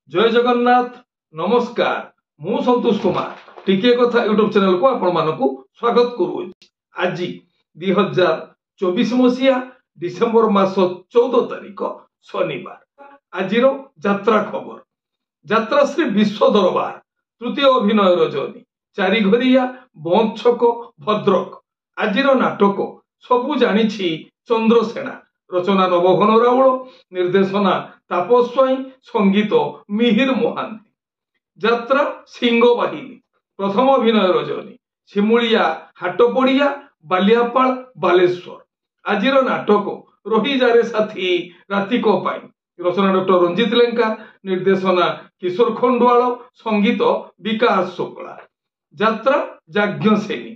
जय जगन्नाथ नमस्कार मु संतोष कुमार टिके कथा यूट्यूब चैनल को आपण मानकु स्वागत करू। आज 2024 मसीहा डिसेंबर मास 14 तारिख शनिवार। आज यात्रा खबर यात्रा श्री विश्व दरबार तृतीय अभिनय रजनी चारिघरिया बंद छक भद्रक। आज नाटक सबु जानी चंद्रसेना रचना नवघन रावल निर्देशना तापस स्वाई संगीत मिहिर महांती। यात्रा सिंह बाहिनी प्रथम अभिनय रजनी शिमुलिया हाटपड़िया बालियापाल बालेश्वर। आज नाटक रही जारे साथी रातिक पाई रचना डॉक्टर रंजित लेंका निर्देशना किशोर खंडवाल संगीत विकास शुक्ला। यात्रा जाज्ञसेनी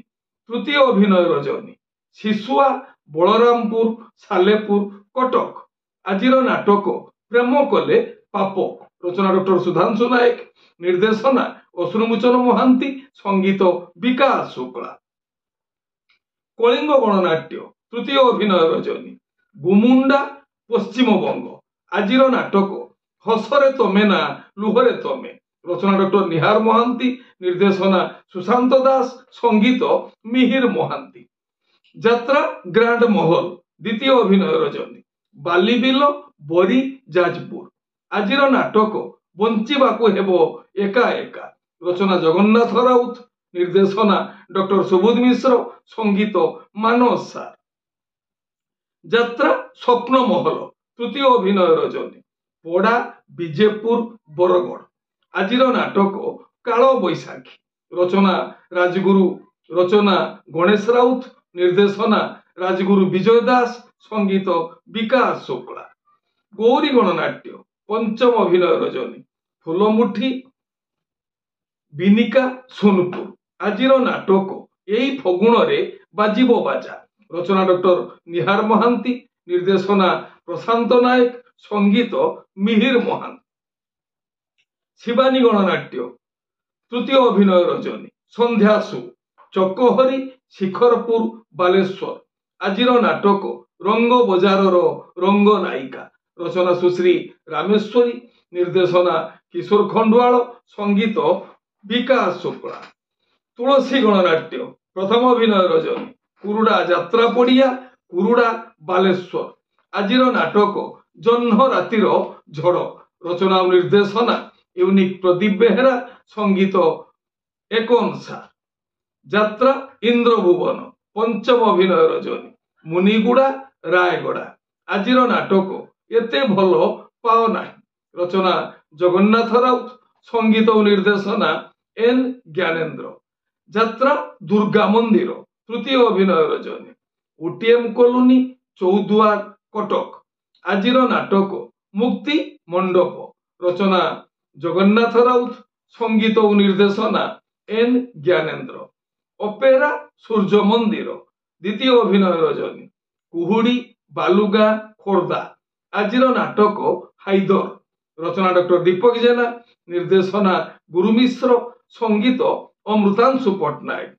तृतीय अभिनय रजनी शिशुआ बलरामपुर सालेपुर कटक। आज नाटक प्रेम कले पाप रचना डॉक्टर सुधांशु नायक निर्देशना अश्रुमोचन महांती संगीत विकास शुक्ला। कलिंग गणनाट्य तृतीय अभिनय रजनी गुमुंडा पश्चिमबंग। आज नाटक हसरे तमे ना लुहरे तमे रचना डॉक्टर निहार महांती निर्देशना सुशांत दास संगीत मिहिर महांती। यात्रा ग्रांड महल द्वितीय अभिनय रजनी बालीबिल बरी जाजपुर। आज नाटक बंचिबाकु हेबो एका एका रचना जगन्नाथ राउत निर्देशना डॉक्टर सुबोध मिश्र संगीत मानस सार। यात्रा स्वप्न महल तृतीय अभिनय रजनी पड़ा विजेपुर बरगढ़। आज नाटक काल बैशाखी रचना राजगुरु रचना गणेश राउत निर्देशना राजगुरु विजय दास संगीत विकास शुक्ला। गौरी गणनाट्य पंचम अभिनय रजनी फुलमुठी बिनिका सोनपुर। आज नाटक यही फगुण रे बाजिबो बाजा रचना डॉक्टर निहार महांती निर्देशना प्रशांत नायक संगीत मिहिर महांती। शिवानी गणनाट्य तृतीय अभिनय रजनी संध्यासु चकहरी शिखरपुर बालेश्वर। आज नाटक रंग बजार रंग नायिका रचना सुश्री रामेश्वरी निर्देशना किशोर खंडवाल संगीत विकास शुक्ला। तुलसी गणनाट्य प्रथम अभिनय रजनी कुरुड़ा यात्रा पड़िया कुरुड़ा बालेश्वर। आज नाटक जह्न रातिर झड़ रचना निर्देशना यूनिक प्रदीप बेहेरा संगीत एकंसा। यात्रा इंद्रभुवन पंचम अभिनय रजनी मुनिगुड़ा रायगड़ा। आज नाटक एते भल पाओ नाही रचना जगन्नाथ राउत संगीत निर्देशना एन ज्ञानेन्द्र। यात्रा दुर्गा मंदिर तृतीय अभिनय रजनी उटीएम कॉलोनी चौद्वार कटक। आज नाटक मुक्ति मंडप रचना जगन्नाथ राउत संगीत निर्देशना एन ज्ञानेन्द्र। अपेरा सूर्य मंदिर द्वितीय अभिनय रजनी कुहुड़ी बालुगा खोर्धा। आज नाटक हाइदर रचना डॉक्टर दीपक जेना निर्देशना गुरु मिश्र संगीत अमृतांशु पट्टनायक।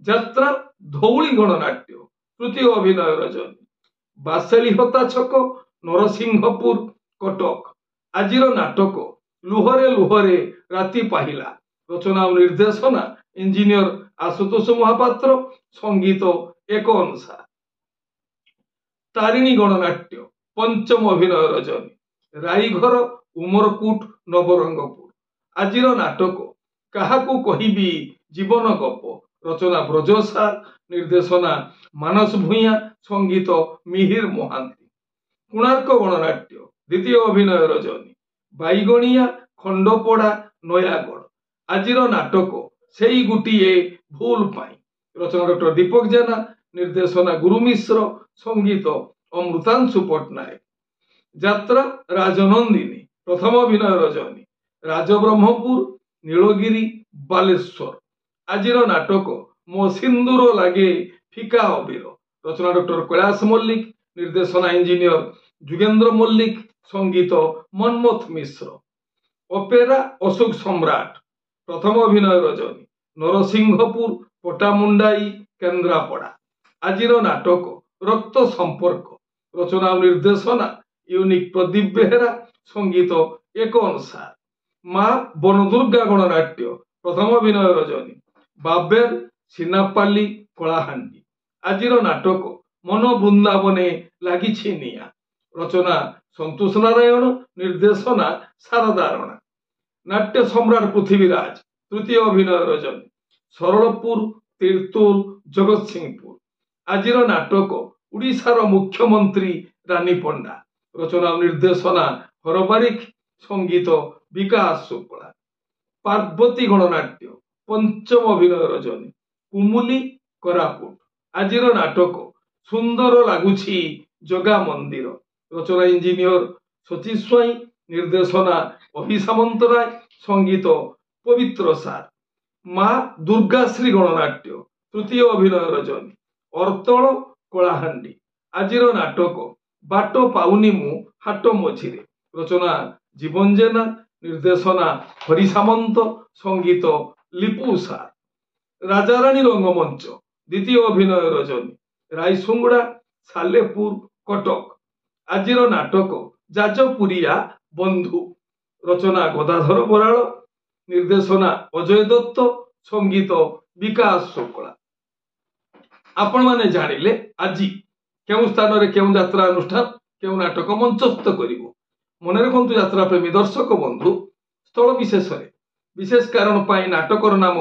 यात्रा धौली गणनाट्य तृतीय अभिनय रजनी बासेली हता छक नरसिंहपुर कटक। आज नाटक लुहरे लुहरे राति पाहिला रचना निर्देशना इंजीनियर आशुतोष महापात्र संगीत एक अनुसार। तारिणी गणनाट्य पंचम अभिनय रजनी राईघर उमरकूट नवरंगपुर। आज नाटक काहाकू कहिबी जीवन गप रचना ब्रजसार निर्देशना मानस भूया संगीत मिहिर महांती। कोणार्क गणनाट्य द्वितीय अभिनय रजनी बाईगणिया खंडपड़ा नयागढ़। आज नाटक सेई गुटिए भूल पाई रचना डॉक्टर दीपक जेना निर्देशना गुरु मिश्र संगीत अमृतांशु पट्टनायक। यात्रा राजनंदिनी प्रथम अभिनय रजनी राजब्रह्मपुर नीलगिरी बालेश्वर। आज नाटक मो सिंदूर लागे फिका अबीर रचना डॉक्टर कैलाश मल्लिक निर्देशना इंजीनियर जुगेंद्र मल्लिक संगीत मनमथ मिश्र। अपेरा अशोक सम्राट प्रथम अभिनय रजनी नरसिंहपुर पटामुंडाई केन्द्रापड़ा। आज नाटक रक्त संपर्क रचना निर्देशना यूनिक प्रदीप बेहेरा संगीत एक अनुसार। ମା ବନଦୁର୍ଗା ଗଣନାଟ୍ୟ ପ୍ରଥମ ଅଭିନୟ ରଜନୀ। ବାବେର ସିନାପାଲି କଳାହାଣ୍ଡି। ଆଜିର ନାଟକ ମନ ବୃନ୍ଦାବନେ ଲାଗିଛି ନିଆଁ। ରଚନା ସନ୍ତୋଷ ନାରାୟଣ, ନିର୍ଦ୍ଦେଶନା ଶାରଦା ରଣା। ନାଟ୍ୟ ସମ୍ରାଟ ପୃଥ୍ୱୀରାଜ ତୃତୀୟ ଅଭିନୟ ରଜନୀ। ସରଳପୁର, ତିର୍ତ୍ତୋଲ, ଜଗତସିଂହପୁର। ଆଜିର ନାଟକ ଓଡ଼ିଶାର ମୁଖ୍ୟମନ୍ତ୍ରୀ ରାନୀ ପଣ୍ଡା। ରଚନା ଓ ନିର୍ଦ୍ଦେଶନା ହର ବାରିକ, ସଙ୍ଗୀତ ବିକାଶ ଶୁକ୍ଳା। ପାର୍ବତୀ ଗଣନାଟ୍ୟ ପଞ୍ଚମ ଅଭିନୟ ରଜନୀ। କୁମୁଲି, କୋରାପୁଟ। ଆଜିର ନାଟକ ସୁନ୍ଦର ଲାଗୁଛି ଜଗା ମନ୍ଦିର। ରଚନା ଇଞ୍ଜିନିୟର ସତୀଶ ସ୍ୱାଇଁ, ନିର୍ଦ୍ଦେଶନା ଅଭି ସାମନ୍ତରାୟ, ସଙ୍ଗୀତ ପବିତ୍ର ସାର। ମା ଦୁର୍ଗାଶ୍ରୀ ଗଣନାଟ୍ୟ ତୃତୀୟ ଅଭିନୟ ରଜନୀ। ଅର୍ତ୍ତଳ, କଳାହାଣ୍ଡି। ଆଜିର ନାଟକ ବାଟ ପାଉନି ମୁଁ ହାଟ ମଝିରେ। ରଚନା ଜୀବନ ଜେନା, ନିର୍ଦ୍ଦେଶନା ହରି ସାମନ୍ତ, ସଙ୍ଗୀତ ଲିପୁ ସାର। ରାଜାରାଣୀ ରଙ୍ଗମଞ୍ଚ ଦ୍ୱିତୀୟ ଅଭିନୟ ରଜନୀ। ରାଇସୁଙ୍ଗଡ଼ା, ସାଲେପୁର, କଟକ। ଆଜିର ନାଟକ ଯାଜପୁରିଆ ବନ୍ଧୁ। ରଚନା ଗଦାଧର ବରାଳ, ନିର୍ଦ୍ଦେଶନା ଅଜୟ ଦତ୍ତ, ସଙ୍ଗୀତ ବିକାଶ ଶୁକ୍ଳା। ଆପଣମାନେ ଜାଣିଲେ ଆଜି କେଉଁ ସ୍ଥାନରେ କେଉଁ ଯାତ୍ରା ଅନୁଷ୍ଠାନ କେଉଁ ନାଟକ ମଞ୍ଚସ୍ଥ କରିବ। ମନେ ରଖନ୍ତୁ ଯାତ୍ରା ପ୍ରେମୀ ଦର୍ଶକ ବନ୍ଧୁ, ସ୍ଥଳ ବିଶେଷରେ ବିଶେଷ କାରଣ ପାଇଁ ନାଟକର ନାମ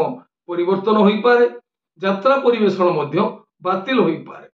ପରିବର୍ତ୍ତନ ହୋଇପାରେ, ଯାତ୍ରା ପରିବେଷଣ ମଧ୍ୟ ବାତିଲ ହୋଇପାରେ।